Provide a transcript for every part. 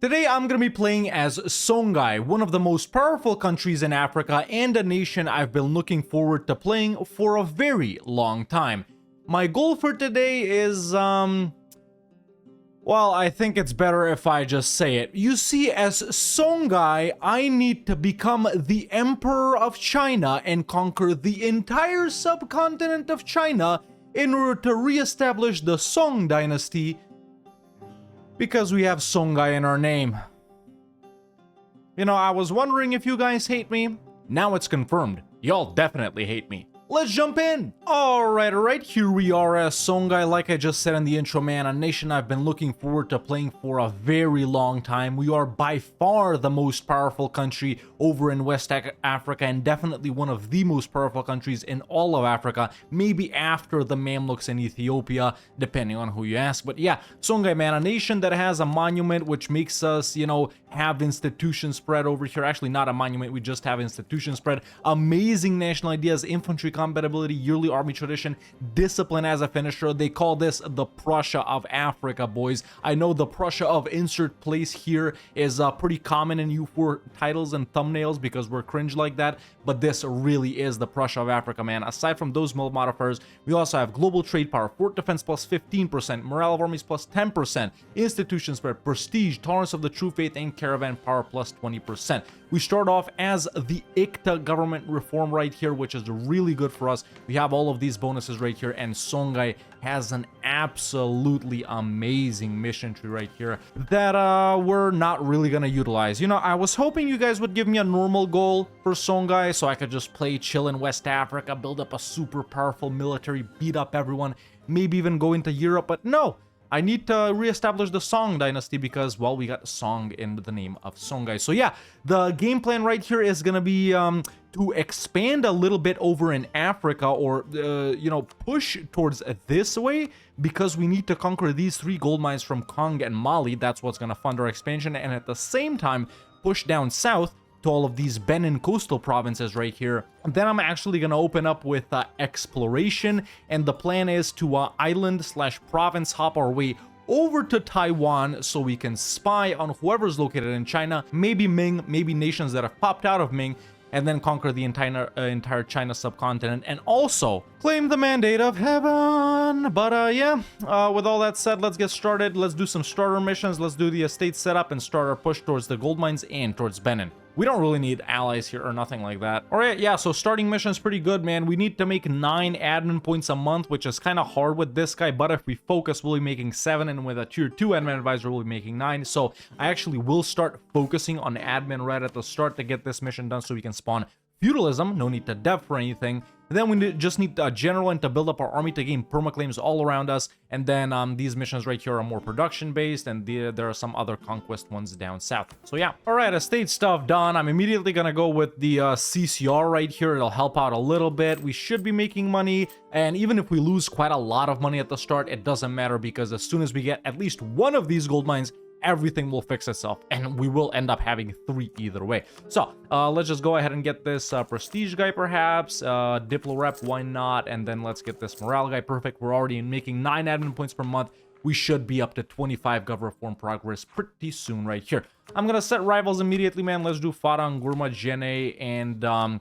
Today I'm gonna be playing as Songhai, one of the most powerful countries in Africa and a nation I've been looking forward to playing for a very long time. My goal for today is, well, I think it's better if I just say it. You see, as Songhai, I need to become the Emperor of China and conquer the entire subcontinent of China in order to re-establish the Song dynasty, because we have Songhai in our name. You know, I was wondering if you guys hate me. Now it's confirmed. Y'all definitely hate me. Let's jump in! Alright, here we are as Songhai, like I just said in the intro, man, a nation I've been looking forward to playing for a very long time. We are by far the most powerful country over in West Africa, and definitely one of the most powerful countries in all of Africa, maybe after the Mamluks in Ethiopia, depending on who you ask. But yeah, Songhai, man, a nation that has a monument, which makes us, you know, have institution spread over here. Actually, not a monument, we just have institution spread. Amazing national ideas, infantry combat ability, yearly army tradition, discipline as a finisher. They call this the Prussia of Africa, boys. I know the Prussia of insert place here is pretty common in EU4 titles and thumbnails because we're cringe like that, but this really is the Prussia of Africa, man. Aside from those modifiers, we also have global trade power, fort defense plus 15%, morale of armies plus 10%, institution spread, prestige, tolerance of the true faith, and caravan power plus 20%. We start off as the ICTA government reform right here, which is really good for us. We have all of these bonuses right here, and Songhai has an absolutely amazing mission tree right here that we're not really gonna utilize. You know, I was hoping you guys would give me a normal goal for Songhai so I could just play chill in West Africa, build up a super powerful military, beat up everyone, maybe even go into Europe, but no. I need to reestablish the Song dynasty because, well, we got Song in the name of Songhai. So yeah, the game plan right here is gonna be to expand a little bit over in Africa, or you know, push towards this way, because we need to conquer these 3 gold mines from Kong and Mali. That's what's gonna fund our expansion, and at the same time push down south to all of these Benin coastal provinces right here. And then I'm actually gonna open up with exploration, and the plan is to island/province hop our way over to Taiwan so we can spy on whoever's located in China, maybe Ming, maybe nations that have popped out of Ming, and then conquer the entire China subcontinent, and also claim the mandate of heaven. But yeah, with all that said, let's get started. Let's do some starter missions. Let's do the estate setup and start our push towards the gold mines and towards Benin. We don't really need allies here or nothing like that. All right, yeah, so starting mission's pretty good, man. We need to make 9 admin points a month, which is kind of hard with this guy, but if we focus, we'll be making 7, and with a tier 2 admin advisor, we'll be making 9. So I actually will start focusing on admin right at the start to get this mission done so we can spawn feudalism. No need to dev for anything. Then we just need a general and to build up our army to gain permaclaims all around us. And then these missions right here are more production based, and there are some other conquest ones down south. So yeah, all right, estate stuff done. I'm immediately gonna go with the CCR right here. It'll help out a little bit. We should be making money, and even if we lose quite a lot of money at the start, it doesn't matter, because as soon as we get at least one of these gold mines, everything will fix itself, and we will end up having 3 either way. So let's just go ahead and get this prestige guy, perhaps diplo rep, why not? And then let's get this morale guy. Perfect. We're already making 9 admin points per month. We should be up to 25 gov reform progress pretty soon right here. I'm gonna set rivals immediately, man. Let's do Farang, Gurma, Jene, and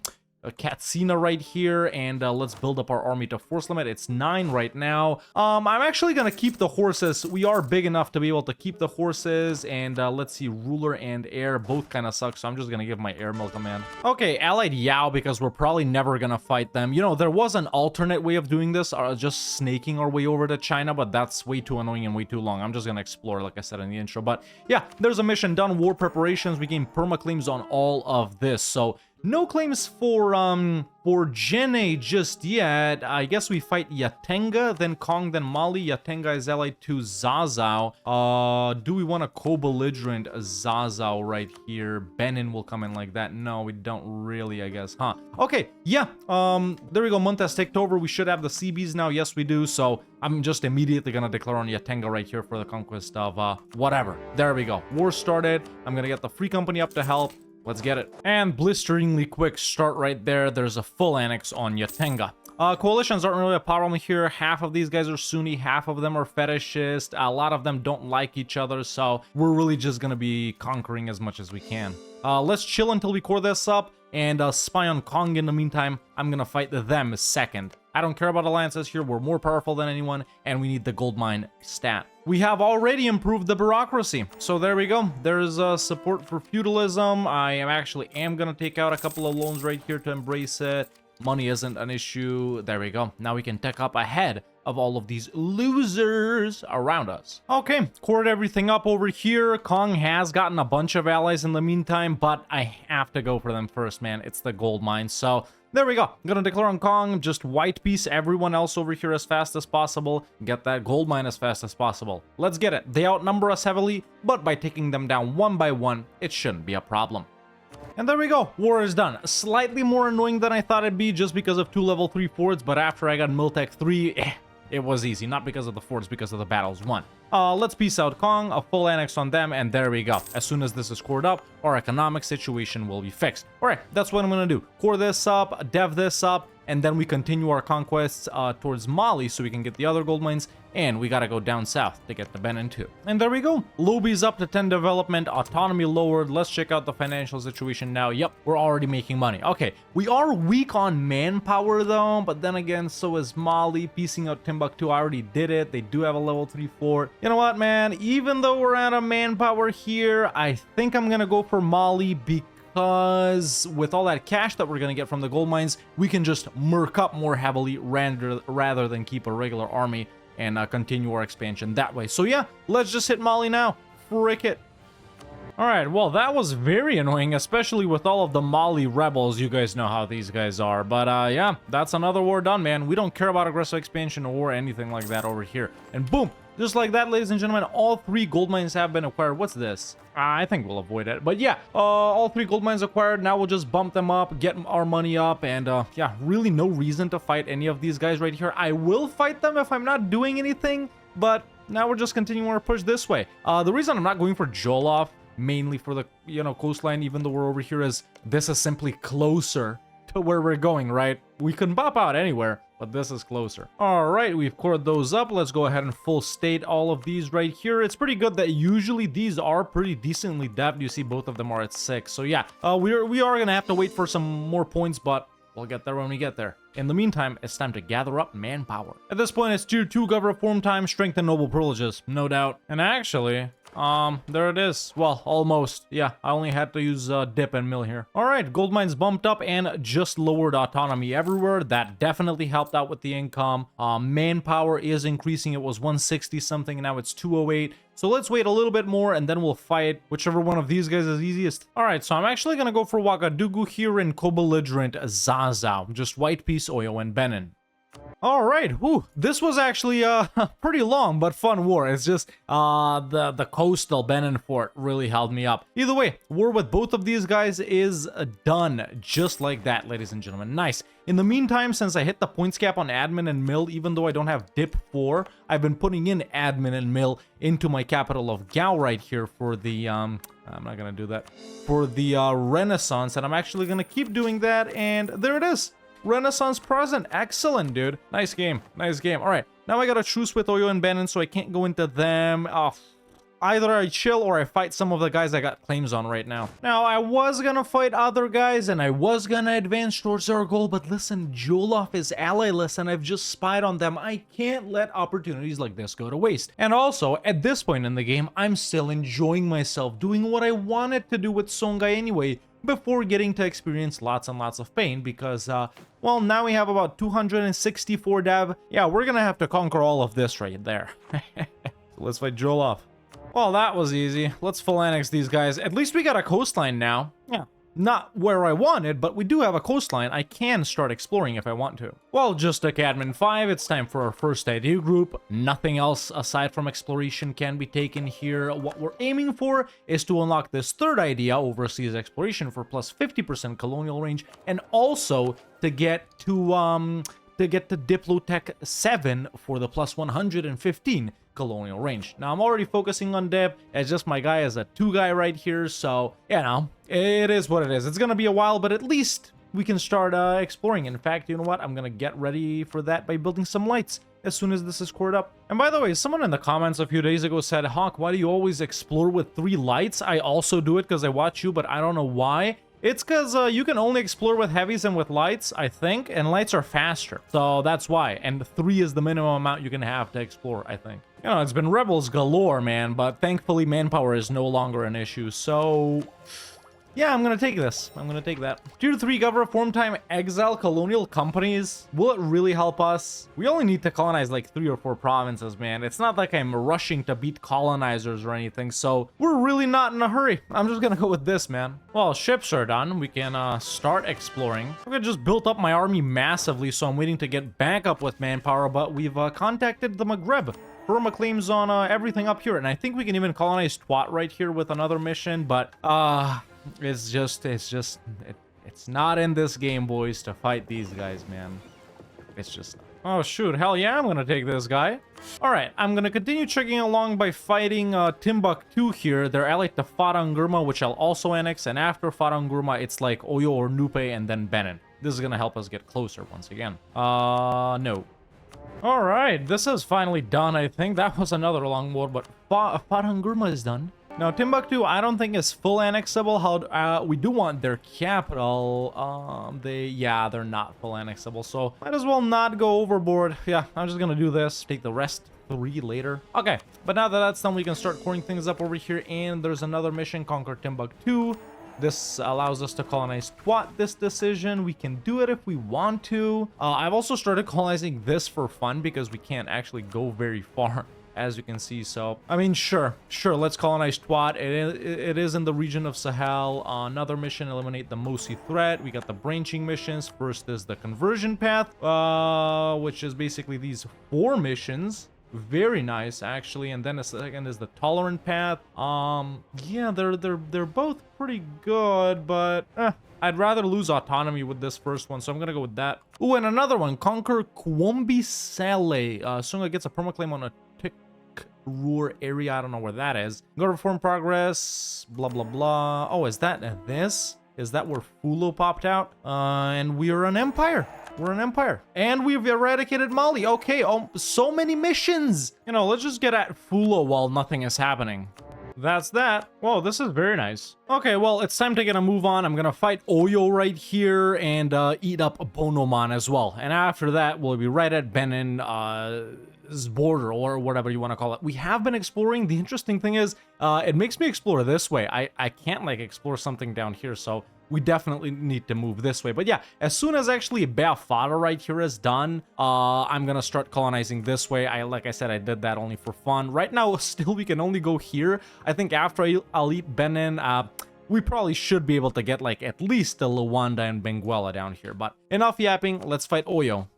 Katsina right here, and let's build up our army to force limit. It's 9 right now. I'm actually gonna keep the horses. We are big enough to be able to keep the horses, and let's see, ruler and heir both kind of suck, so I'm just gonna give my heir milk command. Okay, allied Yao, because we're probably never gonna fight them. You know, there was an alternate way of doing this, just snaking our way over to China, but that's way too annoying and way too long. I'm just gonna explore, like I said in the intro. But yeah, there's a mission done. War preparations. We gain permaclaims on all of this, so no claims for Jene just yet. I guess we fight Yatenga, then Kong, then Mali. Yatenga is allied to Zazao. Do we want a co-belligerent Zazao right here? Benin will come in like that. No, we don't really, I guess, huh? Okay, yeah, there we go. Montes take over. We should have the CBs now. Yes, we do. So I'm just immediately gonna declare on Yatenga right here for the conquest of whatever. There we go. War started. I'm gonna get the free company up to help. Let's get it. And blisteringly quick start right there. There's a full annex on Yatenga. Coalitions aren't really a problem here. Half of these guys are Sunni, half of them are fetishist. A lot of them don't like each other, so we're really just gonna be conquering as much as we can. Let's chill until we core this up and spy on Kong in the meantime. I'm gonna fight them second. I don't care about alliances here. We're more powerful than anyone, and we need the gold mine stat. We have already improved the bureaucracy, so there we go. There's support for feudalism. I am gonna take out a couple of loans right here to embrace it. Money isn't an issue. There we go. Now we can tech up ahead of all of these losers around us. Okay, cored everything up over here. Kong has gotten a bunch of allies in the meantime, but I have to go for them first, man. It's the gold mine, so there we go. I'm gonna declare on Kong, just white piece everyone else over here as fast as possible. Get that gold mine as fast as possible. Let's get it. They outnumber us heavily, but by taking them down one by one, it shouldn't be a problem. And there we go, war is done. Slightly more annoying than I thought it'd be just because of 2 level 3 forts, but after I got Miltech 3, it was easy. Not because of the forts, because of the battles won. Let's peace out Kong, a full annex on them, and there we go. As soon as this is cored up, our economic situation will be fixed. Alright, that's what I'm gonna do. Core this up, dev this up, and then we continue our conquests towards Mali so we can get the other gold mines, and we gotta go down south to get the Benin too. And there we go. Lobby's up to 10 development, autonomy lowered. Let's check out the financial situation now. Yep, we're already making money. Okay, we are weak on manpower though, but then again, so is Mali. Piecing out Timbuktu, I already did it. They do have a level 3 fort. You know what, man? Even though we're out of manpower here, I think I'm gonna go for Mali because with all that cash that we're gonna get from the gold mines, we can just merc up more heavily rather than keep a regular army and continue our expansion that way. So yeah, let's just hit Mali now. Frick it. Alright, well, that was very annoying, especially with all of the Mali rebels. You guys know how these guys are. But yeah, that's another war done, man. We don't care about aggressive expansion or anything like that over here. And boom, just like that, ladies and gentlemen, all 3 gold mines have been acquired. What's this? I think we'll avoid it. But yeah, all 3 gold mines acquired. Now we'll just bump them up, get our money up, and yeah, really no reason to fight any of these guys right here. I will fight them if I'm not doing anything, but now we're just continuing our push this way. The reason I'm not going for Jolov, mainly for the, coastline, even though we're over here, is this is simply closer to where we're going, right? We can pop out anywhere, but this is closer. All right, we've cored those up. Let's go ahead and full state all of these right here. It's pretty good that usually these are pretty decently dev'd. You see both of them are at 6. So yeah, we are gonna have to wait for some more points, but we'll get there when we get there. In the meantime, it's time to gather up manpower. At this point, it's tier 2 gov reform time, strength and noble privileges, no doubt. And actually, there it is. Well, almost. Yeah, I only had to use dip and mill here. All right, gold mines bumped up and just lowered autonomy everywhere. That definitely helped out with the income. Manpower is increasing. It was 160 something, now it's 208. So let's wait a little bit more and then we'll fight whichever one of these guys is easiest. All right, so I'm actually gonna go for Ouagadougou here and co-belligerent Zaza. Just white piece, Oyo, and Benin. All right, whew, this was actually a pretty long but fun war. It's just the coastal Benin fort really held me up. Either way, war with both of these guys is done just like that, ladies and gentlemen. Nice. In the meantime, since I hit the points cap on admin and mill, even though I don't have dip 4, I've been putting in admin and mill into my capital of Gao right here for the I'm not gonna do that, for the Renaissance, and I'm actually gonna keep doing that, and there it is. Renaissance present. Excellent, dude. Nice game. Nice game. All right. Now I got a truce with Oyo and Benin, so I can't go into them. Either I chill or I fight some of the guys I got claims on right now. Now, I was gonna fight other guys and I was gonna advance towards our goal, but listen, Jolov is allyless and I've just spied on them. I can't let opportunities like this go to waste. And also, at this point in the game, I'm still enjoying myself, doing what I wanted to do with Songhai anyway, before getting to experience lots and lots of pain because, well, now we have about 264 dev. Yeah, we're gonna have to conquer all of this right there. So let's fight Jolov. Well, that was easy. Let's full annex these guys. At least we got a coastline now. Yeah. Not where I wanted, but we do have a coastline. I can start exploring if I want to. Well, just took admin 5. It's time for our first idea group. Nothing else aside from exploration can be taken here. What we're aiming for is to unlock this third idea, overseas exploration, for plus 50% colonial range, and also to get to Diplotech 7 for the plus 115 colonial range. Now, I'm already focusing on Dip. It's just my guy is a 2 guy right here, so, you know, it is what it is. It's gonna be a while, but at least we can start exploring. In fact, you know what? I'm gonna get ready for that by building some lights as soon as this is scored up. And by the way, someone in the comments a few days ago said, Hawk, why do you always explore with 3 lights? I also do it because I watch you, but I don't know why. It's because you can only explore with heavies and with lights, I think, and lights are faster. So that's why. And 3 is the minimum amount you can have to explore, I think. You know, it's been rebels galore, man, but thankfully manpower is no longer an issue. So yeah, I'm gonna take this. I'm gonna take that. Tier 3 government reform time, exile colonial companies. Will it really help us? We only need to colonize like 3 or 4 provinces, man. It's not like I'm rushing to beat colonizers or anything, so we're really not in a hurry. I'm just gonna go with this, man. Well, ships are done. We can start exploring. I just built up my army massively, so I'm waiting to get back up with manpower, but we've contacted the Maghreb. Burma claims on everything up here, and I think we can even colonize Twat right here with another mission, but it's not in this game, boys, to fight these guys, man. It's just, oh shoot, hell yeah, I'm gonna take this guy. All right, I'm gonna continue chugging along by fighting Timbuktu here. They're allied to Farangurma, which I'll also annex, and after Farangurma, it's like Oyo or Nupe and then Benin. This is gonna help us get closer once again. No. All right, this is finally done, I think. That was another long war, but Farangurma is done. Now, Timbuktu, I don't think is full annexable. How we do want their capital. They're not full annexable, so might as well not go overboard. Yeah, I'm just gonna do this. Take the rest 3 later. Okay, but now that that's done, we can start coring things up over here. And there's another mission, conquer Timbuktu. This allows us to colonize Twat this decision. We can do it if we want to. I've also started colonizing this for fun because we can't actually go very far, as you can see. So, I mean, sure, let's colonize Twat. It is in the region of Sahel. Another mission, eliminate the Mosi threat. We got the branching missions. First is the conversion path, which is basically these 4 missions. Very nice, actually. And then the second is the tolerant path. Yeah, they're both pretty good, but I'd rather lose autonomy with this first one, so I'm gonna go with that. Ooh, and another one, conquer Kwombi Sale. Songhai gets a permaclaim on a Ruhr area. I don't know where that is. Go to reform progress, blah blah blah. Oh, is that this? Is that where Fulo popped out? And we are an empire. We're an empire. And we've eradicated Mali. Okay, oh, so many missions. You know, let's just get at Fulo while nothing is happening. That's that. Whoa, this is very nice. Okay, well, it's time to get a move on. I'm gonna fight Oyo right here and eat up Bonoman as well. And after that, we'll be right at Benin, border or whatever you want to call it. We have been exploring. The interesting thing is it makes me explore this way. I can't like explore something down here, so we definitely need to move this way. But yeah, as soon as actually Beafada right here is done, I'm gonna start colonizing this way. Like I said, I did that only for fun. Right now, still we can only go here. I think after I'll eat Benin, we probably should be able to get like at least the Luanda and Benguela down here. But enough yapping, let's fight Oyo.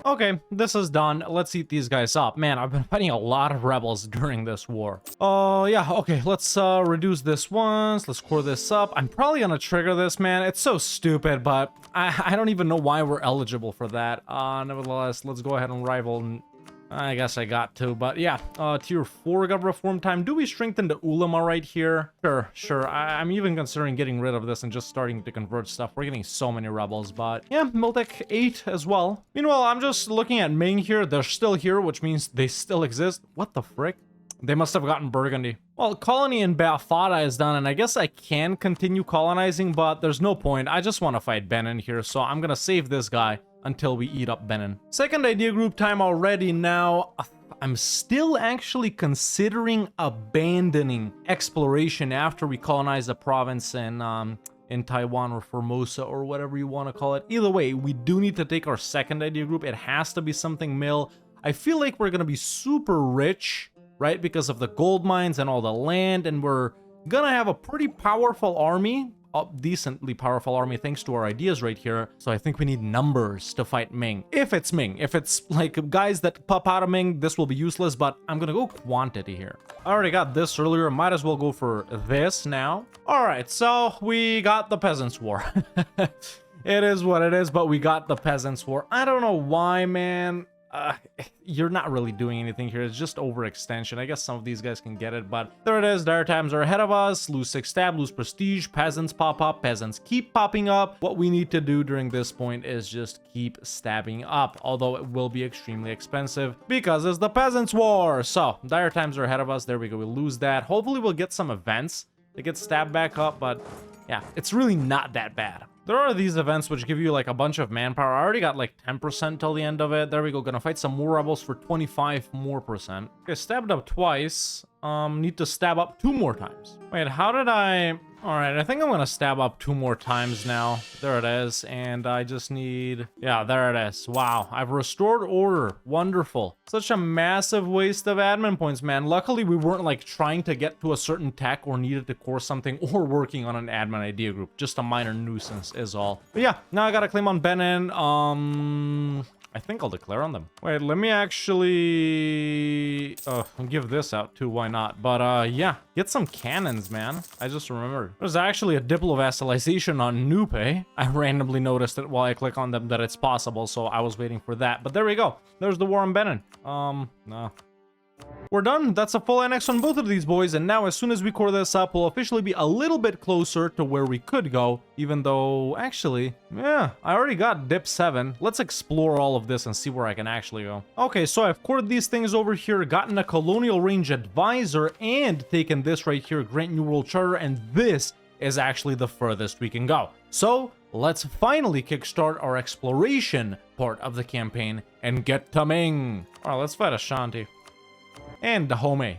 Okay, this is done. Let's eat these guys up. Man, I've been fighting a lot of rebels during this war. Yeah, okay, let's reduce this once. Let's core this up. I'm probably gonna trigger this, man. It's so stupid, but I don't even know why we're eligible for that. Nevertheless, let's go ahead and rival. And I guess I got to, but yeah, tier 4 government reform time. Do we strengthen the ulama right here? Sure. I'm even considering getting rid of this and just starting to convert stuff. We're getting so many rebels, but yeah, Miltech 8 as well. Meanwhile, I'm just looking at Ming here. They're still here, which means they still exist. What the frick? They must have gotten Burgundy. Well, colony in Beafada is done, and I guess I can continue colonizing, but there's no point. I just want to fight Benin here, so I'm gonna save this guy until we eat up Benin. Second idea group time already now. I'm still actually considering abandoning exploration after we colonize a province in Taiwan or Formosa or whatever you want to call it. Either way, we do need to take our second idea group. It has to be something mill. I feel like we're going to be super rich, right? Because of the gold mines and all the land, and we're going to have a pretty powerful army. Decently powerful army thanks to our ideas right here. So I think we need numbers to fight Ming. If it's Ming. If it's like guys that pop out of Ming, this will be useless, but I'm gonna go quantity here. I already got this earlier. Might as well go for this now. All right, so we got the Peasants' War. It is what it is, but we got the Peasants' War. I don't know why, man. you're not really doing anything here. It's just overextension. I guess some of these guys can get it, but there it is. Dire times are ahead of us. Lose 6 stab, lose prestige. Peasants pop up. Peasants keep popping up. What we need to do during this point is just keep stabbing up, although it will be extremely expensive because it's the Peasants War. So dire times are ahead of us. There we go. We lose that. Hopefully we'll get some events to get stabbed back up, but yeah, it's really not that bad. There are these events which give you like a bunch of manpower. I already got like 10% till the end of it. There we go. Gonna fight some more rebels for 25 more percent. Okay, stabbed up twice. Need to stab up 2 more times. Wait, how did I... All right, I think I'm gonna stab up 2 more times now. There it is, and I just need... Yeah, there it is. Wow, I've restored order. Wonderful. Such a massive waste of admin points, man. Luckily, we weren't like trying to get to a certain tech or needed to core something or working on an admin idea group. Just a minor nuisance is all. But yeah, now I gotta claim on Benin. I think I'll declare on them. Wait, let me actually give this out too, why not? But yeah, get some cannons, man. I just remembered. There's actually a diplovassalization on Nupe. I randomly noticed it while I click on them that it's possible, so I was waiting for that. But there we go. There's the war on Benin. No. We're done. That's a full annex on both of these boys, and now as soon as we core this up, we'll officially be a little bit closer to where we could go, even though, actually, yeah, I already got dip 7. Let's explore all of this and see where I can actually go. Okay, so I've cored these things over here, gotten a colonial range advisor, and taken this right here, Grant New World Charter, and this is actually the furthest we can go. So, let's finally kickstart our exploration part of the campaign and get to Ming. All right, let's fight Ashanti. And Dahomey.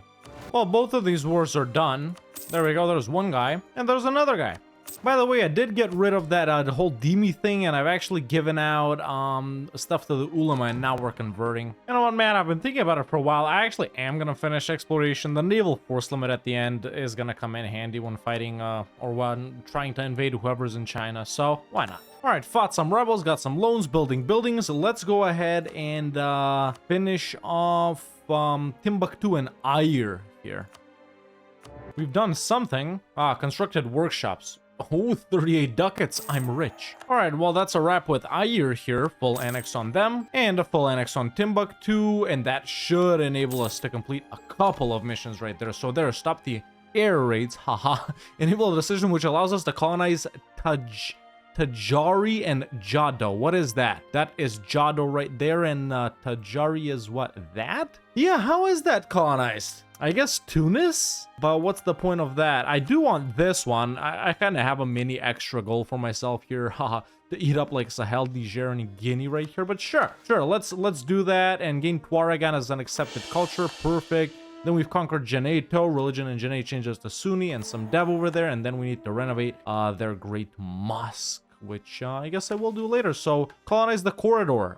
Well, both of these wars are done. There we go. There's one guy, and there's another guy. By the way, I did get rid of that the whole Demi thing, and I've actually given out stuff to the Ulama, and now we're converting. You know what, man? I've been thinking about it for a while. I actually am gonna finish exploration. The naval force limit at the end is gonna come in handy when fighting or when trying to invade whoever's in China. So why not? All right, fought some rebels, got some loans, building buildings. Let's go ahead and finish off Timbuktu and Ayr here. We've done something. Constructed workshops. Oh, 38 ducats. I'm rich. All right, well, that's a wrap with Ayr here. Full annex on them and a full annex on Timbuktu, and that should enable us to complete a couple of missions right there. So there, stop the air raids. Haha. Enable a decision which allows us to colonize Tajari and Jado. What is that? That is Jado right there, and Tajari is what? That? Yeah, how is that colonized? I guess Tunis? But what's the point of that? I do want this one. I kind of have a mini extra goal for myself here, haha, to eat up like Sahel, Niger, and Guinea right here. But sure, let's do that and gain Tuaregan as an accepted culture. Perfect. Then we've conquered Geneto. Religion in Genet changes to Sunni and some dev over there. And then we need to renovate their great mosque, which I guess I will do later. So colonize the corridor.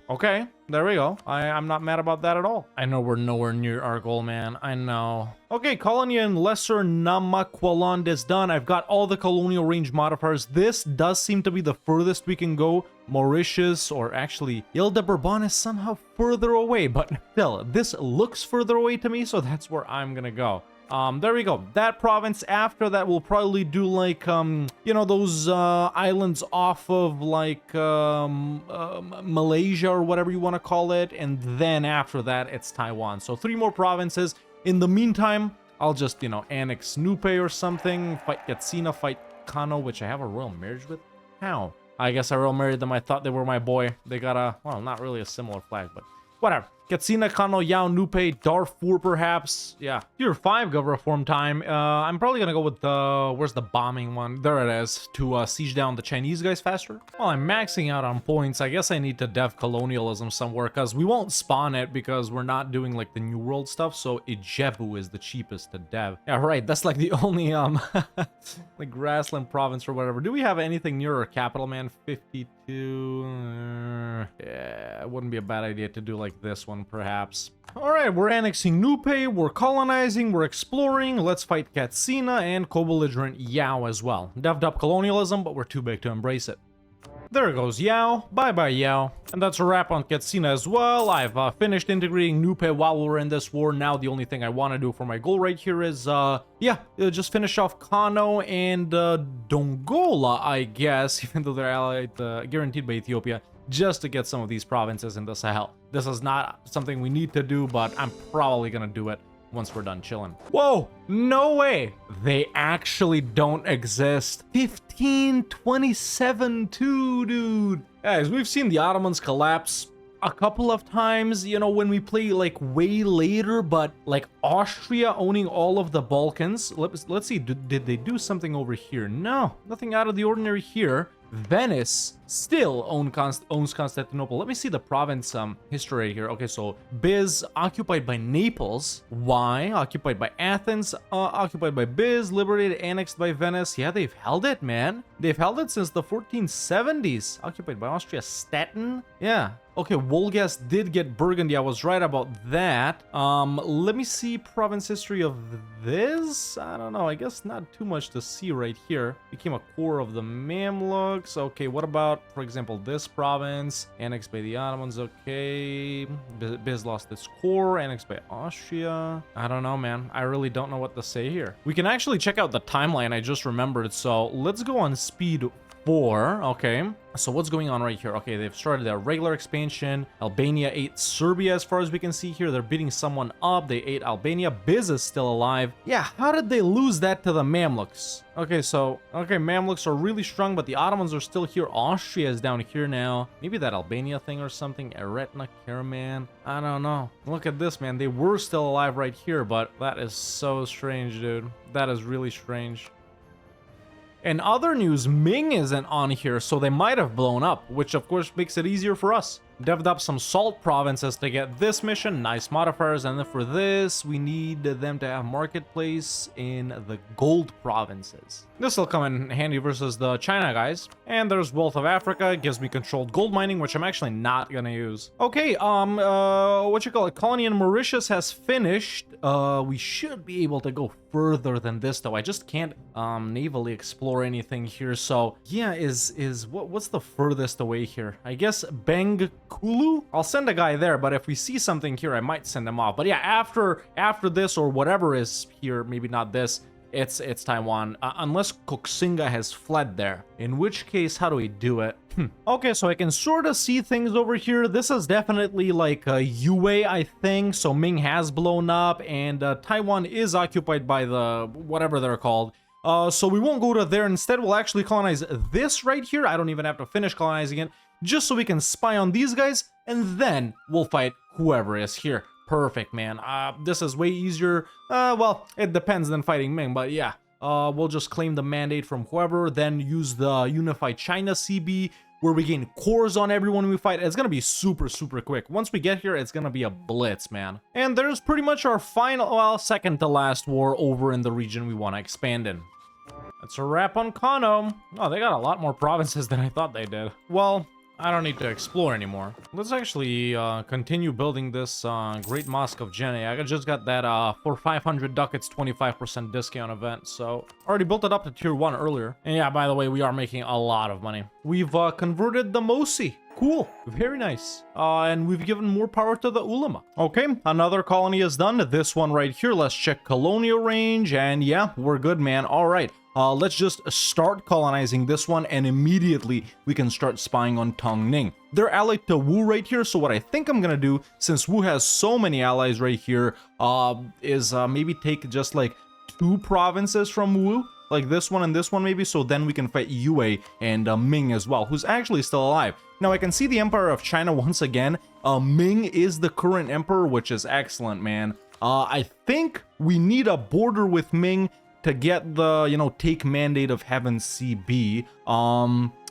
Okay, there we go. I'm not mad about that at all. I know we're nowhere near our goal, man. I know. Okay, colony in Lesser Namaqualand is done. I've got all the colonial range modifiers. This does seem to be the furthest we can go. Mauritius, or actually Ile de Bourbon, is somehow further away, but still, this looks further away to me, so that's where I'm gonna go. There we go. That province. After that, we'll probably do like, you know, those islands off of like Malaysia or whatever you want to call it. And then after that, it's Taiwan. So 3 more provinces. In the meantime, I'll just, you know, annex Nupe or something. Fight Katsina, fight Kano, which I have a royal marriage with. How? I guess I royal married them. I thought they were my boy. They got a, well, not really a similar flag, but whatever. Katsina, Kano, Yao, Nupe, Darfur, perhaps. Yeah. Tier 5 Gov reform time. I'm probably gonna go with the... Where's the bombing one? There it is. To siege down the Chinese guys faster. Well, I'm maxing out on points. I guess I need to dev colonialism somewhere, because we won't spawn it because we're not doing like the New World stuff. So Ijebu is the cheapest to dev. Yeah, right. That's like the only like grassland province or whatever. Do we have anything near our capital, man? 52. Yeah, it wouldn't be a bad idea to do like this one, perhaps. All right, we're annexing Nupe, we're colonizing, we're exploring. Let's fight Katsina and co-belligerent Yao as well. Dev'd up colonialism, but we're too big to embrace it. There goes Yao. Bye-bye, Yao. And that's a wrap on Katsina as well. I've finished integrating Nupe while we're in this war. Now the only thing I want to do for my goal right here is, just finish off Kano and Dongola, I guess, even though they're allied, guaranteed by Ethiopia, just to get some of these provinces in the Sahel. This is not something we need to do, but I'm probably gonna do it once we're done chilling. Whoa, no way. They actually don't exist. 1527 too, dude. Guys, we've seen the Ottomans collapse a couple of times, you know, when we play like way later, but like Austria owning all of the Balkans. Let's see, did they do something over here? No, nothing out of the ordinary here. Venice still owns Constantinople. Let me see the province history right here. Okay, so Biz occupied by Naples. Y occupied by Athens. Occupied by Biz, liberated, annexed by Venice. Yeah, they've held it, man. They've held it since the 1470s. Occupied by Austria. Stettin. Yeah. Okay, Wolgast did get Burgundy. I was right about that. Let me see province history of this. I don't know. I guess not too much to see right here. Became a core of the Mamluks. Okay, what about, for example, this province? Annexed by the Ottomans. Okay. Biz lost its core. Annexed by Austria. I don't know, man. I really don't know what to say here. We can actually check out the timeline. I just remembered. So let's go on speed 4. Okay, so what's going on right here? Okay, they've started their regular expansion. Albania ate Serbia as far as we can see here. They're beating someone up. They ate Albania. Biz is still alive. Yeah, how did they lose that to the Mamluks? Okay, so, Mamluks are really strong, but the Ottomans are still here. Austria is down here now. Maybe that Albania thing or something. Eretna, Karaman. I don't know. Look at this, man. They were still alive right here, but that is so strange, dude. That is really strange. In other news, Ming isn't on here, so they might have blown up, which of course makes it easier for us. Devved up some salt provinces to get this mission, nice modifiers, and then for this, we need them to have marketplace in the gold provinces. This will come in handy versus the China guys. And there's Wealth of Africa, gives me controlled gold mining, which I'm actually not gonna use. Okay, colony in Mauritius has finished. We should be able to go further than this though. I just can't navally explore anything here. So yeah, what's the furthest away here? I guess Bengkulu? I'll send a guy there, but if we see something here, I might send him off. But yeah, after this or whatever is here, maybe not this, it's Taiwan, unless Koxinga has fled there, in which case, how do we do it? Okay, so I can sort of see things over here. This is definitely like Yue, I think, so Ming has blown up, and Taiwan is occupied by the whatever they're called. So we won't go to there. Instead, we'll actually colonize this right here. I don't even have to finish colonizing it, just so we can spy on these guys, and then we'll fight whoever is here. Perfect, man. This is way easier. Well, it depends than fighting Ming, but yeah. We'll just claim the mandate from whoever, then use the Unified China CB, where we gain cores on everyone we fight. It's gonna be super, super quick. Once we get here, it's gonna be a blitz, man. And there's pretty much our final, well, second to last war over in the region we want to expand in. That's a wrap on Kano. Oh, they got a lot more provinces than I thought they did. Well, I don't need to explore anymore. Let's actually continue building this Great Mosque of Jenny. I just got that for 500 ducats 25% discount event, so already built it up to tier 1 earlier. And yeah, by the way, we are making a lot of money. We've converted the Mosi. Cool, very nice. And we've given more power to the Ulama. Okay, another colony is done. This one right here, let's check colonial range, and yeah, we're good, man. All right. Let's just start colonizing this one, and immediately we can start spying on Tongning. They're allied to Wu right here, so what I think I'm gonna do, since Wu has so many allies right here, is maybe take just like 2 provinces from Wu, like this one and this one maybe, so then we can fight Yue and Ming as well, who's actually still alive. Now I can see the Empire of China once again. Ming is the current emperor, which is excellent, man. I think we need a border with Ming to get the, take mandate of Heaven CB.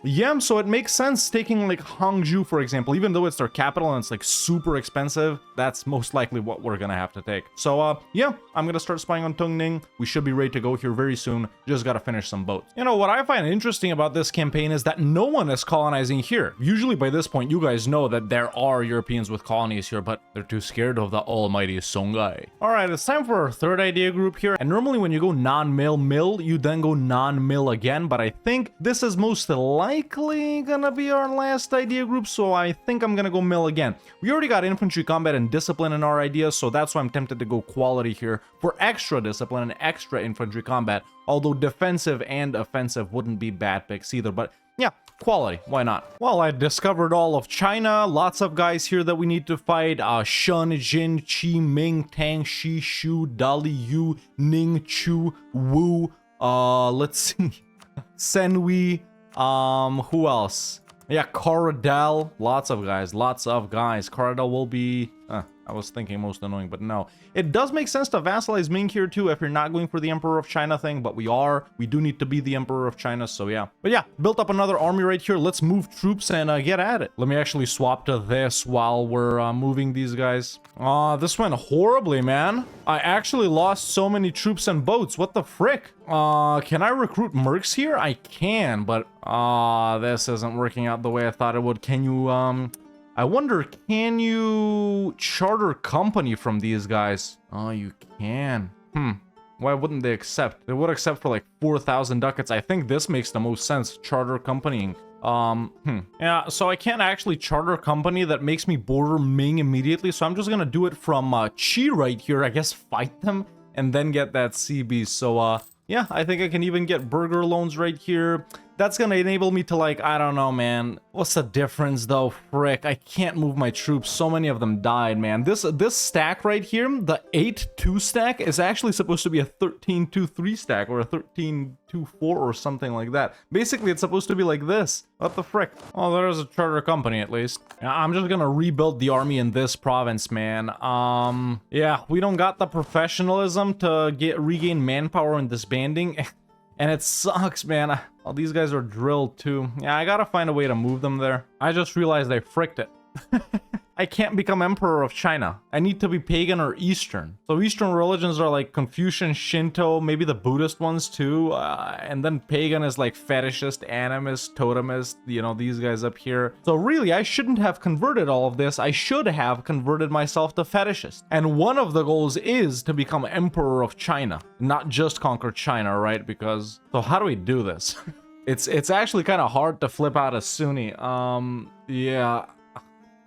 Yeah, so it makes sense taking like Hangzhou, for example, even though it's their capital and it's like super expensive, that's most likely what we're gonna have to take. So yeah, I'm gonna start spying on Tongning. We should be ready to go here very soon. Just gotta finish some boats. You know, what I find interesting about this campaign is that no one is colonizing here. Usually by this point, you guys know that there are Europeans with colonies here, but they're too scared of the almighty Songhai. All right, it's time for our third idea group here. And normally when you go non-mill, you then go non-mill again, but I think this is most likely likely gonna be our last idea group, so I think I'm gonna go mill again. We already got infantry combat and discipline in our ideas, so that's why I'm tempted to go quality here for extra discipline and extra infantry combat, although defensive and offensive wouldn't be bad picks either, but yeah, quality, why not? Well, I discovered all of China, lots of guys here that we need to fight, Shun, Jin, Qi, Ming, Tang, Shi, Shu, Dali, Yu, Ning, Chu, Wu, let's see, Senwi, who else? Yeah, Caradel, lots of guys. Caradel will be, I was thinking most annoying, but no. It does make sense to vassalize Ming here too if you're not going for the Emperor of China thing, but we do need to be the Emperor of China, so yeah. But yeah, built up another army right here. Let's move troops and get at it. Let me actually swap to this while we're moving these guys. This went horribly, man. I actually lost so many troops and boats. What the frick? Can I recruit mercs here? I can, but this isn't working out the way I thought it would. Can you, I wonder, can you charter company from these guys? Oh, you can. Why wouldn't they accept? They would accept for like 4,000 ducats. I think this makes the most sense, charter companying. Yeah, so I can't actually charter a company that makes me border Ming immediately, so I'm just gonna do it from Qi right here, I guess, fight them, and then get that CB. So, yeah, I think I can even get burger loans right here. That's gonna enable me to, like, I don't know, man. What's the difference, though? Frick, I can't move my troops. So many of them died, man. This stack right here, the 8-2 stack, is actually supposed to be a 13-2-3 stack, or a 13-2-4 or something like that. Basically, it's supposed to be like this. What the frick? Oh, there's a charter company, at least. I'm just gonna rebuild the army in this province, man. Yeah, we don't got the professionalism to regain manpower in disbanding. And it sucks, man. Oh, these guys are drilled too. Yeah, I gotta find a way to move them there. I just realized I fricked it. I can't become Emperor of China. I need to be pagan or Eastern. So Eastern religions are like Confucian, Shinto, maybe the Buddhist ones too. And then pagan is like fetishist, animist, totemist, you know, these guys up here. So really, I shouldn't have converted all of this. I should have converted myself to fetishist. And one of the goals is to become Emperor of China, not just conquer China, right? Because, so how do we do this? It's actually kind of hard to flip out a Sunni. Yeah.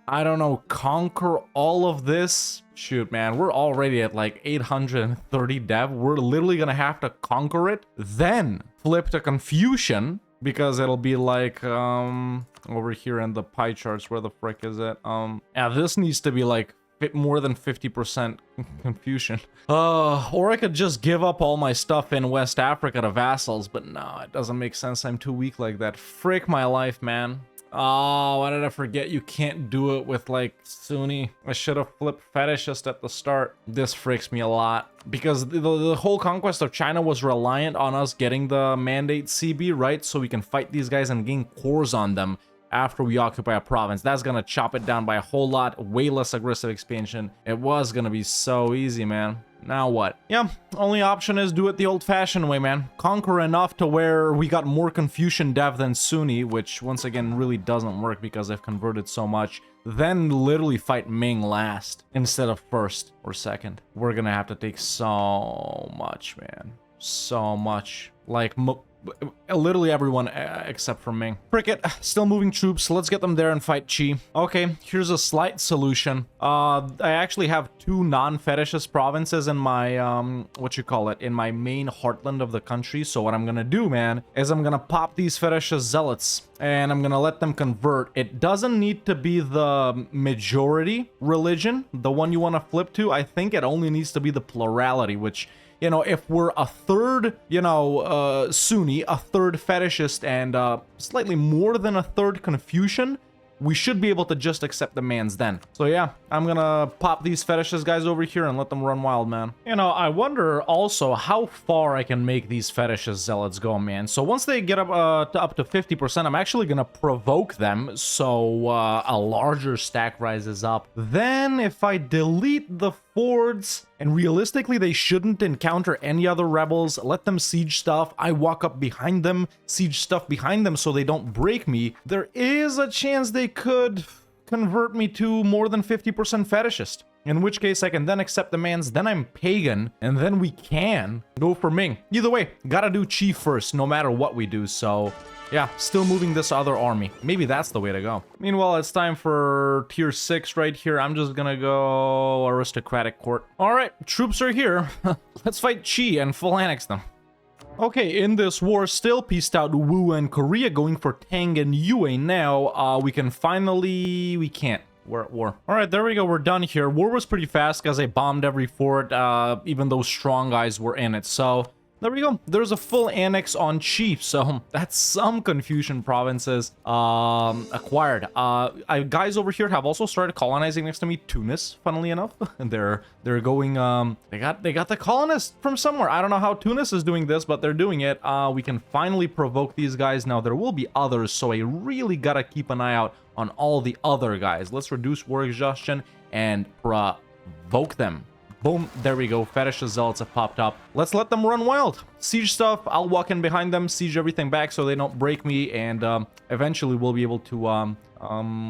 I don't know, conquer all of this? Shoot, man, we're already at like 830 dev. We're literally gonna have to conquer it, then flip to Confucian, because it'll be like, over here in the pie charts, where the frick is it? Yeah, this needs to be like more than 50% Confucian. Or I could just give up all my stuff in West Africa to vassals, but no, it doesn't make sense. I'm too weak like that. Frick my life, man. Oh, why did I forget you can't do it with, like, Sunni? I should have flipped fetishist at the start. This freaks me a lot. Because the whole conquest of China was reliant on us getting the mandate CB, right? So we can fight these guys and gain cores on them after we occupy a province. That's gonna chop it down by a whole lot. Way less aggressive expansion. It was gonna be so easy, man. Now what? Yeah, only option is do it the old-fashioned way, man. Conquer enough to where we got more Confucian dev than Sunni, which once again really doesn't work because I've converted so much. Then literally fight Ming last instead of first or second. We're gonna have to take so much, man. So much. Like, literally everyone except for Ming. Frick it, still moving troops. Let's get them there and fight Qi. Okay, here's a slight solution. I actually have two non-fetishist provinces in my, in my main heartland of the country. So what I'm gonna do, man, is I'm gonna pop these fetishist zealots and I'm gonna let them convert. It doesn't need to be the majority religion, the one you want to flip to. I think it only needs to be the plurality, which, you know, if we're a third, you know, Sunni, a third fetishist, and slightly more than a third Confucian, we should be able to just accept demands then. So yeah, I'm gonna pop these fetishist guys over here and let them run wild, man. You know, I wonder also how far I can make these fetishist zealots go, man. So once they get up to 50%, I'm actually gonna provoke them, so a larger stack rises up. Then if I delete the fords, and realistically they shouldn't encounter any other rebels, let them siege stuff, I walk up behind them, siege stuff behind them so they don't break me, there is a chance they could convert me to more than 50% fetishist. In which case I can then accept demands, then I'm pagan, and then we can go for Ming. Either way, gotta do Qi first, no matter what we do, so yeah, still moving this other army. Maybe that's the way to go. Meanwhile, it's time for tier 6 right here. I'm just gonna go aristocratic court. Alright, troops are here. Let's fight Qi and full annex them. Okay, in this war, still pieced out Wu and Korea, going for Tang and Yue now. We can finally... we can't. We're at war. Alright, there we go. We're done here. War was pretty fast because I bombed every fort, even though strong guys were in it. So, there we go. There's a full annex on Qi. So, that's some Confucian provinces acquired. Guys over here have also started colonizing next to me. Tunis, funnily enough. And they're going, they got the colonists from somewhere. I don't know how Tunis is doing this, but they're doing it. We can finally provoke these guys. Now, there will be others, so I really gotta keep an eye out on all the other guys. Let's reduce war exhaustion and provoke them. Boom, there we go. Fetish zealots have popped up. Let's let them run wild. Siege stuff, I'll walk in behind them, siege everything back so they don't break me, and eventually we'll be able to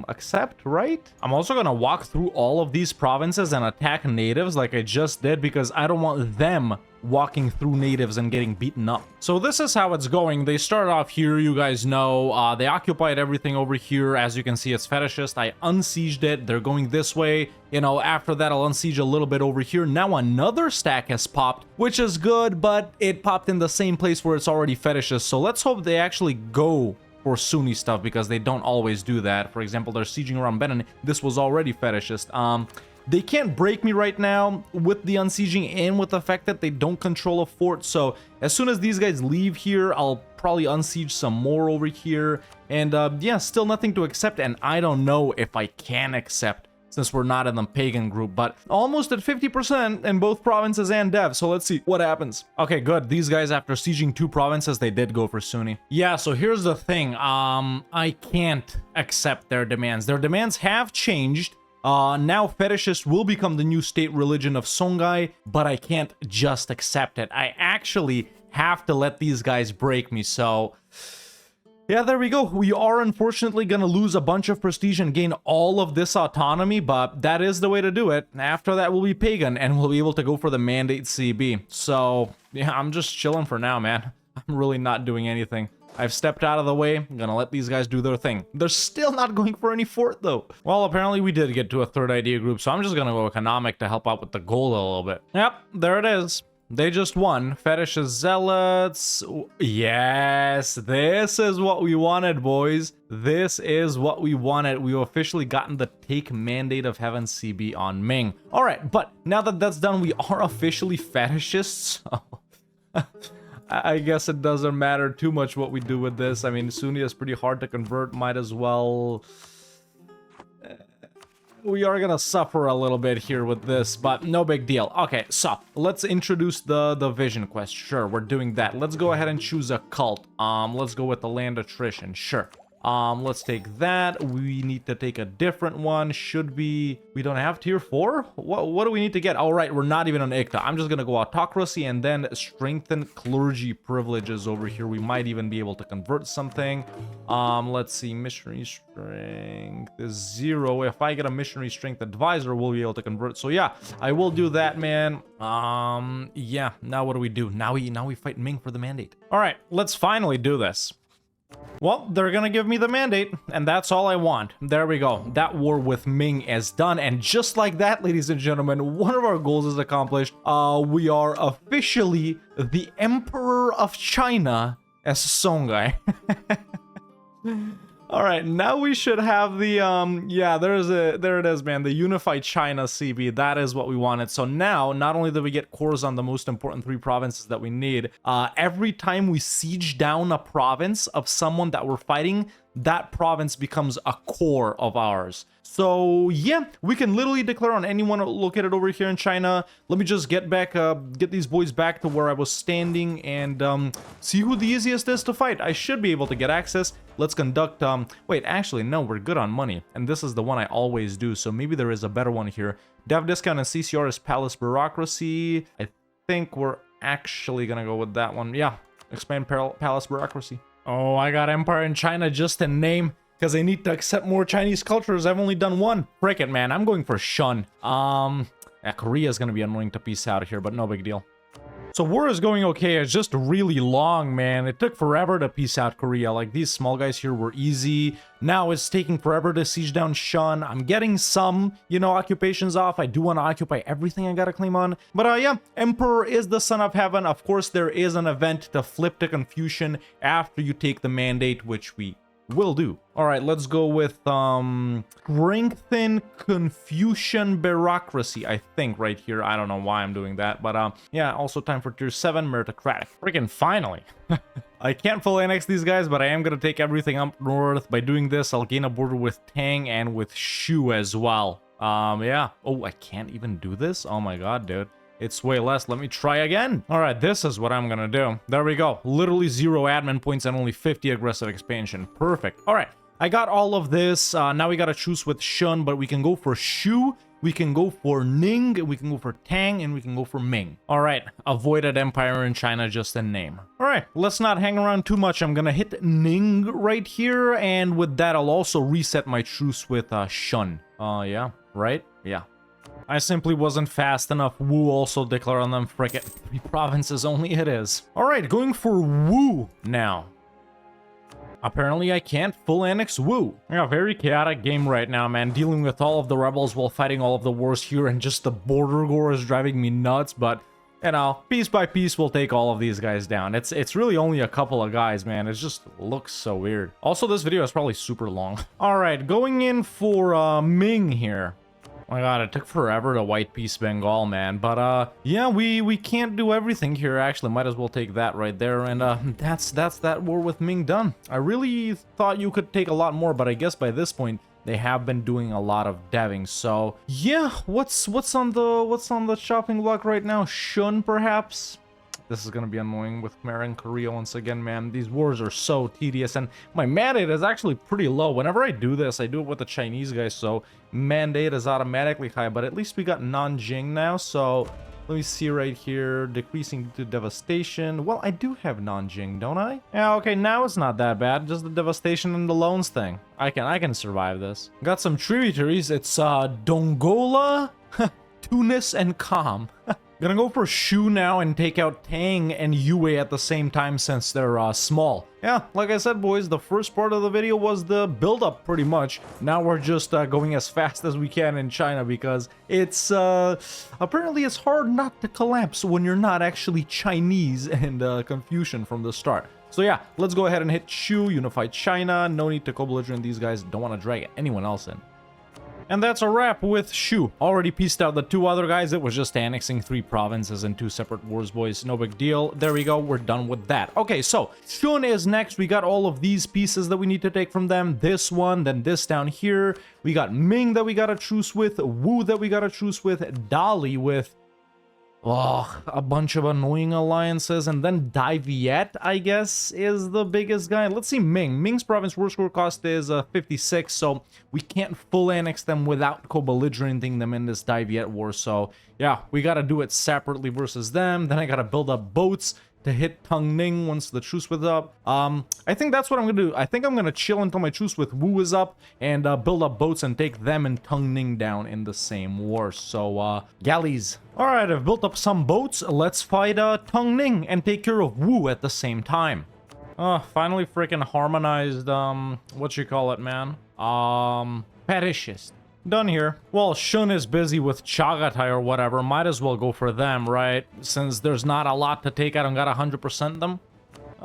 accept, right? I'm also gonna walk through all of these provinces and attack natives like I just did, because I don't want them walking through natives and getting beaten up. So this is how it's going. They started off here, you guys know. They occupied everything over here. As you can see, it's fetishist. I unsieged it. They're going this way. You know, after that, I'll unsiege a little bit over here. Now another stack has popped, which is good, but it popped in the same place where it's already fetishist. So let's hope they actually go for Sunni stuff, because they don't always do that. For example, they're sieging around Benin. This was already fetishist. They can't break me right now with the unsieging and with the fact that they don't control a fort. So as soon as these guys leave here, I'll probably unsiege some more over here. And yeah, still nothing to accept. And I don't know if I can accept, since we're not in the pagan group, but almost at 50% in both provinces and dev. So let's see what happens. Okay, good. These guys, after sieging 2 provinces, they did go for Sunni. Yeah, so here's the thing. I can't accept their demands. Their demands have changed. Now fetishist will become the new state religion of Songhai, but I can't just accept it. I actually have to let these guys break me, so yeah, there we go. We are unfortunately gonna lose a bunch of prestige and gain all of this autonomy, but that is the way to do it. After that, we'll be pagan, and we'll be able to go for the mandate CB. So yeah, I'm just chilling for now, man. I'm really not doing anything. I've stepped out of the way. I'm gonna let these guys do their thing. They're still not going for any fort, though. Well, apparently we did get to a third idea group, so I'm just gonna go economic to help out with the gold a little bit. Yep, there it is. They just won. Fetish zealots. Yes, this is what we wanted, boys. This is what we wanted. We've officially gotten the take mandate of heaven CB on Ming. All right, but now that that's done, we are officially fetishists. So I guess it doesn't matter too much what we do with this. I mean, Sunni is pretty hard to convert. Might as well... We are gonna suffer a little bit here with this, but no big deal. Okay, so let's introduce the vision quest. Sure, we're doing that. Let's go ahead and choose a cult. Let's go with the land attrition. Sure. Let's take that. We need to take a different one. Should we don't have tier 4? What do we need to get? All right, we're not even on Ikta. I'm just gonna go autocracy and then strengthen clergy privileges over here. We might even be able to convert something. Let's see, missionary strength is 0. If I get a missionary strength advisor, we'll be able to convert. So yeah, I will do that, man. Yeah, now what do we do? Now we fight Ming for the mandate. All right, let's finally do this. Well, they're gonna give me the mandate, and that's all I want. There we go. That war with Ming is done, and just like that, ladies and gentlemen, one of our goals is accomplished. We are officially the Emperor of China as Songhai. All right, now we should have the yeah, there it is, man, the unified China CB. That is what we wanted. So now, not only do we get cores on the most important 3 provinces that we need, every time we siege down a province of someone that we're fighting, that province becomes a core of ours. So yeah, we can literally declare on anyone located over here in China. Let me just get these boys back to where I was standing and see who the easiest is to fight. I should be able to get access. Let's conduct, wait, actually, no, we're good on money. And this is the one I always do, so maybe there is a better one here. Dev discount and CCR is palace bureaucracy. I think we're actually gonna go with that one. Yeah, expand palace bureaucracy. Oh, I got Empire in China just in name. Because I need to accept more Chinese cultures. I've only done one. Frick it, man. I'm going for Shun. Yeah, Korea's gonna be annoying to piece out here, but no big deal. So war is going okay. It's just really long, man. It took forever to piece out Korea. Like, these small guys here were easy. Now it's taking forever to siege down Shun. I'm getting some, you know, occupations off. I do want to occupy everything I gotta claim on. But yeah, Emperor is the son of heaven. Of course, there is an event to flip to Confucian after you take the mandate, which we will do. All right, let's go with strengthen Confucian bureaucracy, I think, right here. I don't know why I'm doing that, but yeah, also time for tier 7 meritocratic. Freaking finally. I can't full annex these guys, but I am gonna take everything up north. By doing this, I'll gain a border with Tang and with Shu as well. Yeah. Oh, I can't even do this? Oh my god, dude. It's way less. Let me try again. All right, this is what I'm gonna do. There we go. Literally 0 admin points and only 50 aggressive expansion. Perfect. All right, I got all of this. Now we gotta choose with Shun, but we can go for Shu, we can go for Ning, we can go for Tang, and we can go for Ming. All right, avoided empire in China, just a name. All right, let's not hang around too much. I'm gonna hit Ning right here, and with that, I'll also reset my truce with Shun. Yeah, right? Yeah. I simply wasn't fast enough. Wu also declare on them. Frick it. 3 provinces only it is. Alright, going for Wu now. Apparently I can't full annex Wu. Yeah, very chaotic game right now, man. Dealing with all of the rebels while fighting all of the wars here, and just the border gore is driving me nuts, but you know, piece by piece we'll take all of these guys down. It's really only a couple of guys, man. It just looks so weird. Also, this video is probably super long. Alright, going in for Ming here. Oh my god, it took forever to white piece Bengal, man. But yeah, we can't do everything here. Actually, might as well take that right there. And that's that war with Ming done. I really thought you could take a lot more, but I guess by this point they have been doing a lot of deving. So yeah, what's on the chopping block right now? Shun, perhaps. This is gonna be annoying with Khmer and Korea once again, man. These wars are so tedious, and my mandate is actually pretty low. Whenever I do this, I do it with the Chinese guys, so mandate is automatically high, but at least we got Nanjing now, so let me see right here, decreasing to devastation. Well, I do have Nanjing, don't I? Yeah, okay, now it's not that bad, just the devastation and the loans thing. I can survive this. Got some tributaries. It's Dongola, Tunis, and Kham. Gonna go for Shu now and take out Tang and Yue at the same time since they're small. Yeah, like I said, boys, the first part of the video was the build-up pretty much. Now we're just going as fast as we can in China because it's apparently it's hard not to collapse when you're not actually Chinese and Confucian from the start. So yeah, let's go ahead and hit Shu, unify China. No need to co-belligerent these guys. Don't want to drag anyone else in. And that's a wrap with Shu. Already pieced out the 2 other guys. It was just annexing 3 provinces and 2 separate wars, boys. No big deal. There we go. We're done with that. Okay, so Shun is next. We got all of these pieces that we need to take from them. This one, then this down here. We got Ming that we got to truce with. Wu that we got to truce with. Dali with... oh, a bunch of annoying alliances, and then Dai Viet, I guess, is the biggest guy. Let's see Ming. Ming's province war score cost is 56, so we can't full annex them without co-belligerenting them in this Dai Viet war. So yeah, we gotta do it separately versus them. Then I gotta build up boats to hit Tung Ning once the truce was up. I think that's what I'm gonna do. I think I'm gonna chill until my truce with Wu is up and build up boats and take them and Tung Ning down in the same war. So galleys. All right, I've built up some boats. Let's fight Tung Ning and take care of Wu at the same time. Finally freaking harmonized, what you call it, man? Patricius. Done here. Well, Shun is busy with Chagatai or whatever. Might as well go for them, right? Since there's not a lot to take, I don't gotta 100% them.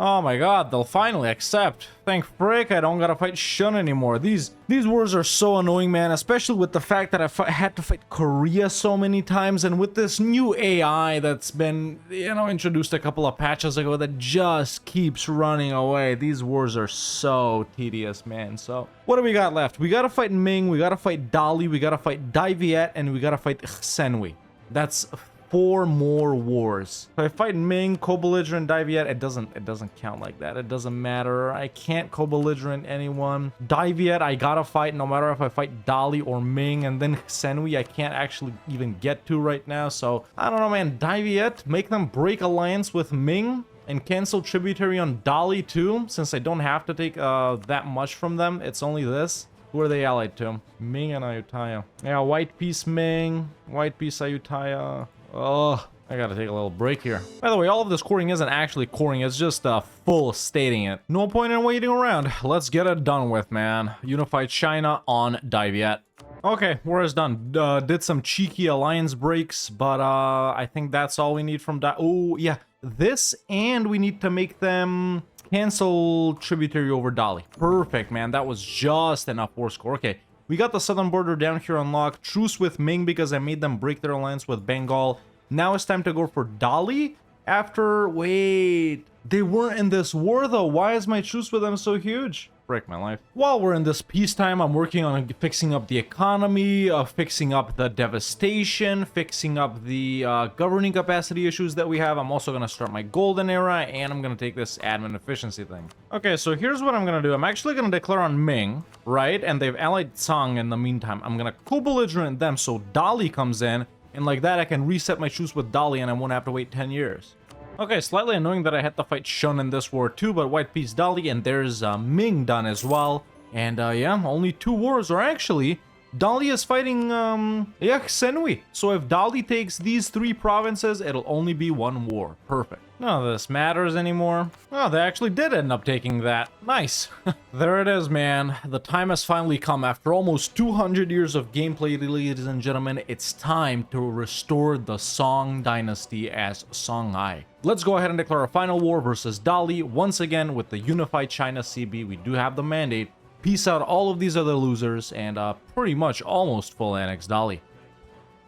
Oh my god, they'll finally accept. Thank frick, I don't gotta fight Shun anymore. These wars are so annoying, man, especially with the fact that I had to fight Korea so many times, and with this new AI that's been, you know, introduced a couple of patches ago that just keeps running away. These wars are so tedious, man. So, what do we got left? We gotta fight Ming, we gotta fight Dali, we gotta fight Dai Viet, and we gotta fight Senwi. That's 4 more wars. If I fight Ming, co-belligerent, Dai Viet, it doesn't count like that. It doesn't matter. I can't co-belligerent anyone. Dai Viet, I gotta fight no matter if I fight Dali or Ming, and then Senwi, I can't actually even get to right now. So I don't know, man. Dai Viet, make them break alliance with Ming, and cancel tributary on Dali too, since I don't have to take that much from them. It's only this. Who are they allied to? Ming and Ayutthaya. Yeah, White Peace Ming, White Peace Ayutthaya. Ugh. I gotta take a little break here. By the way, all of this coring isn't actually coring, it's just full stating it. No point in waiting around. Let's get it done with, man. Unified China on Diviet. Okay, war is done. Did some cheeky alliance breaks, but I think that's all we need from oh, yeah. This, and we need to make them cancel tributary over Dali. Perfect, man. That was just enough war score. Okay, we got the southern border down here unlocked. Truce with Ming because I made them break their alliance with Bengal. Now it's time to go for Dali after... Wait, they weren't in this war though. Why is my truce with them so huge? Break my life. While we're in this peacetime, I'm working on fixing up the economy, fixing up the devastation, fixing up the governing capacity issues that we have. I'm also going to start my golden era, and I'm going to take this admin efficiency thing. Okay, so here's what I'm going to do. I'm actually going to declare on Ming, right? And they've allied Song in the meantime. I'm going to co-belligerent them so Dali comes in, and like that I can reset my truce with Dali and I won't have to wait 10 years. Okay, slightly annoying that I had to fight Shun in this war too, but White Peace Dali, and there's Ming done as well. And yeah, only 2 wars, or actually, Dali is fighting, yeah, Senwi. So if Dali takes these 3 provinces, it'll only be 1 war. Perfect. None of this matters anymore. Oh, they actually did end up taking that. Nice. There it is, man. The time has finally come. After almost 200 years of gameplay, ladies and gentlemen, it's time to restore the Song dynasty as Songhai. Let's go ahead and declare a final war versus Dali. Once again, with the Unified China CB, we do have the mandate. Peace out all of these other losers, and pretty much almost full annex Dali.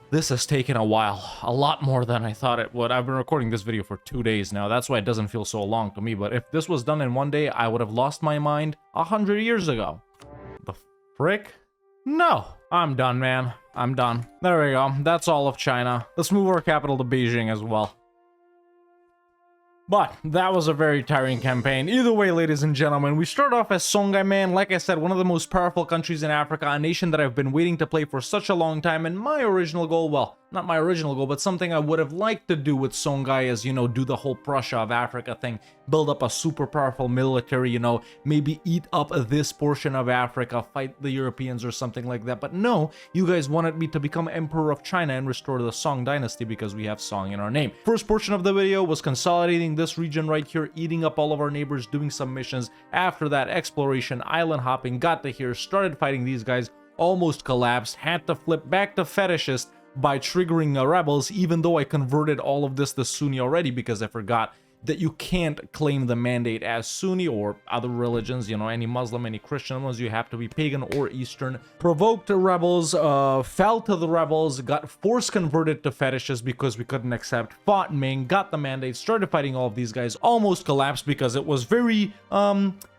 This has taken a while, a lot more than I thought it would. I've been recording this video for 2 days now, that's why it doesn't feel so long to me, but if this was done in 1 day, I would have lost my mind 100 years ago. The frick? No! I'm done, man. I'm done. There we go. That's all of China. Let's move our capital to Beijing as well. But that was a very tiring campaign. Either way, ladies and gentlemen, we start off as Songhai, man. Like I said, one of the most powerful countries in Africa, a nation that I've been waiting to play for such a long time. And my original goal, well, not my original goal, but something I would have liked to do with Songhai is, you know, do the whole Prussia of Africa thing. Build up a super powerful military, you know, maybe eat up this portion of Africa, fight the Europeans or something like that. But no, you guys wanted me to become Emperor of China and restore the Song dynasty because we have Song in our name. First portion of the video was consolidating this region right here, eating up all of our neighbors, doing some missions. After that, exploration, island hopping, got to here, started fighting these guys, almost collapsed, had to flip back to fetishist by triggering rebels, even though I converted all of this to Sunni already because I forgot that you can't claim the mandate as Sunni or other religions, you know, any Muslim, any Christian ones, you have to be pagan or Eastern. Provoked the rebels, fell to the rebels, got force converted to fetishes because we couldn't accept, fought Ming, got the mandate, started fighting all of these guys, almost collapsed because it was very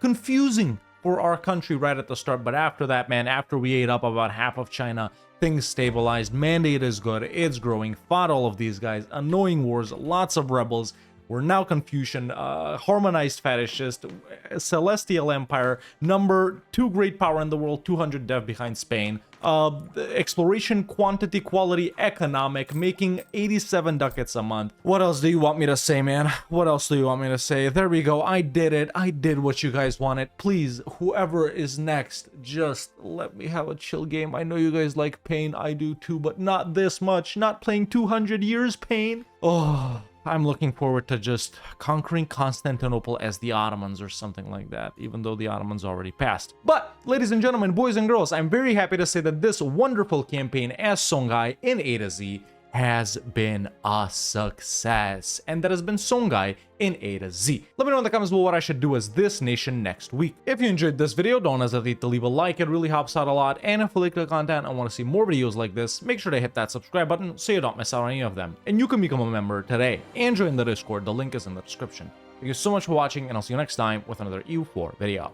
confusing for our country right at the start. But after that, man, after we ate up about half of China, things stabilized, mandate is good, it's growing, fought all of these guys, annoying wars, lots of rebels. We're now Confucian, harmonized fetishist, celestial empire, number 2 great power in the world, 200 dev behind Spain, exploration, quantity, quality, economic, making 87 ducats a month. What else do you want me to say, man? What else do you want me to say? There we go. I did it. I did what you guys wanted. Please, whoever is next, just let me have a chill game. I know you guys like pain. I do too, but not this much. Not playing 200 years pain. Oh, I'm looking forward to just conquering Constantinople as the Ottomans or something like that, even though the Ottomans already passed. But, ladies and gentlemen, boys and girls, I'm very happy to say that this wonderful campaign as Songhai in A to Z has been a success. And that has been Songhai in A to Z. Let me know in the comments below what I should do as this nation next week. If you enjoyed this video, don't hesitate to leave a like, it really helps out a lot. And if you like the content and want to see more videos like this, make sure to hit that subscribe button so you don't miss out on any of them. And you can become a member today and join the Discord, the link is in the description. Thank you so much for watching, and I'll see you next time with another EU4 video.